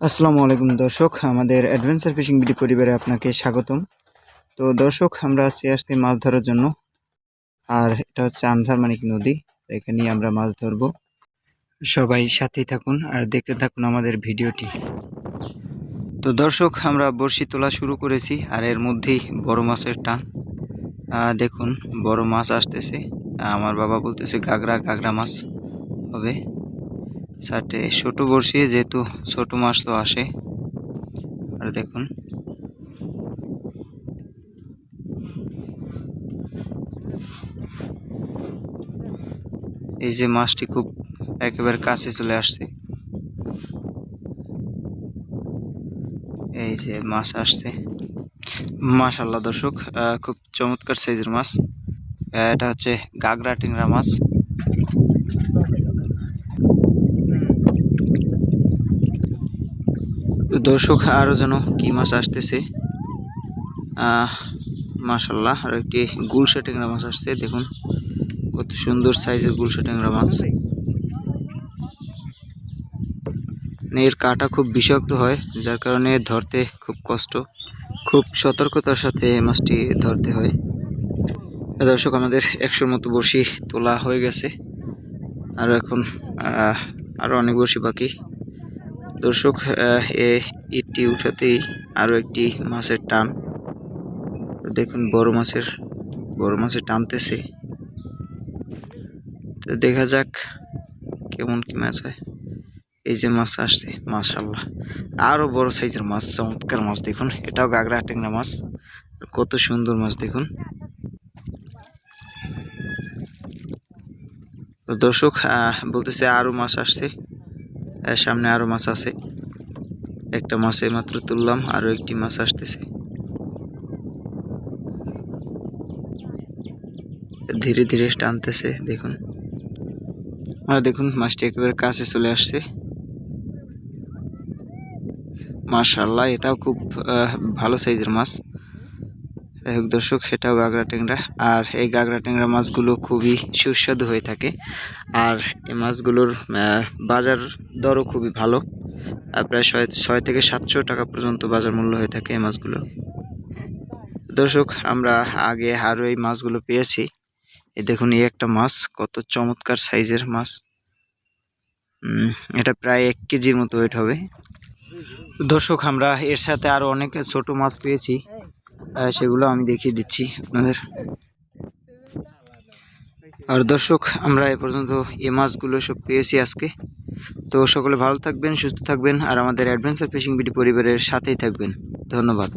আসসালামু আলাইকুম দর্শক, আমাদের অ্যাডভেঞ্চার ফিশিং বিডি পরিবারে আপনাকে স্বাগতম। তো দর্শক, আমরা আসছি মাছ ধরার জন্য। আর এটা হচ্ছে আন্ধারমানিক নদী, এখানেই আমরা মাছ ধরবো। সবাই সাথেই থাকুন আর দেখতে থাকুন আমাদের ভিডিওটি। তো দর্শক, আমরা বড়শি তোলা শুরু করেছি আর এর মধ্যেই বড় মাছের টান। দেখুন, বড় মাছ আসতেছে। আমার বাবা বলতেছে গাগরা মাছ হবে। সাথে ছোট বড়শি, যেহেতু ছোট মাছ তো আসে। আর দেখুন, এই যে মাছটি খুব একেবারে কাছে চলে আসছে। এই যে মাছ আসছে, মাশাআল্লাহ দর্শক, খুব চমৎকার সাইজের মাছ। এটা হচ্ছে গাগরা টেংরা মাছ। দর্শক, আরও যেন কি মাছ আসতেছে। মাশাআল্লাহ, আর একটি গুলশা টেংরা মাছ আসছে। দেখুন কত সুন্দর সাইজের গুলশা টেংরা মাছ। এর কাঁটা খুব বিষাক্ত হয়, যার কারণে ধরতে খুব কষ্ট, খুব সতর্কতার সাথে মাছটি ধরতে হয়। দর্শক, আমাদের 100-র মতো বড়শি তোলা হয়ে গেছে, আরও এখন আরও অনেক বড়শি বাকি। দর্শক, ইটটি উঠাতেই আরও একটি মাছের টান। দেখুন, বড় মাছের টানতেছে। তো দেখা যাক কেমন কি মাছ হয়। এই যে মাছ আসছে, মাশাআল্লাহ, আরও বড় সাইজের মাছ, চমৎকার মাছ। দেখুন, এটাও গাগরা টেংরা মাছ, কত সুন্দর মাছ দেখুন। তো দর্শক, বলতেছে আরও মাছ আসছে, সামনে আরও মাছ আছে। একটা মাছে মাত্র তুললাম, আরও একটি মাছ আসতেছে। ধীরে ধীরে টানতেছে। দেখুন, দেখুন মাছটি একেবারে কাছে চলে আসছে। মাশাআল্লাহ, এটাও খুব ভালো সাইজের মাছ। দর্শক, সেটাও গাগরা টেংরা। আর এই গাগরা টেংরা মাছগুলো খুবই সুস্বাদু হয়ে থাকে। আর এই মাছগুলোর বাজার দরও খুবই ভালো, প্রায় 6 থেকে 700 টাকা পর্যন্ত বাজার মূল্য হয়ে থাকে এই মাছগুলো। দর্শক, আমরা আগে আরও এই মাছগুলো পেয়েছি। এই দেখুন, এই একটা মাছ, কত চমৎকার সাইজের মাছ। এটা প্রায় 1 কেজির মতো ওয়েট হবে। দর্শক, আমরা এর সাথে আরও অনেক ছোট মাছ পেয়েছি, সেগুলো আমি দেখিয়ে দিচ্ছি আপনাদের। আর দর্শক, আমরা এ পর্যন্ত এই মাছগুলো সব পেয়েছি আজকে। তো সকলে ভালো থাকবেন, সুস্থ থাকবেন, আর আমাদের অ্যাডভেঞ্চার ফিশিং বিডি পরিবারের সাথেই থাকবেন। ধন্যবাদ।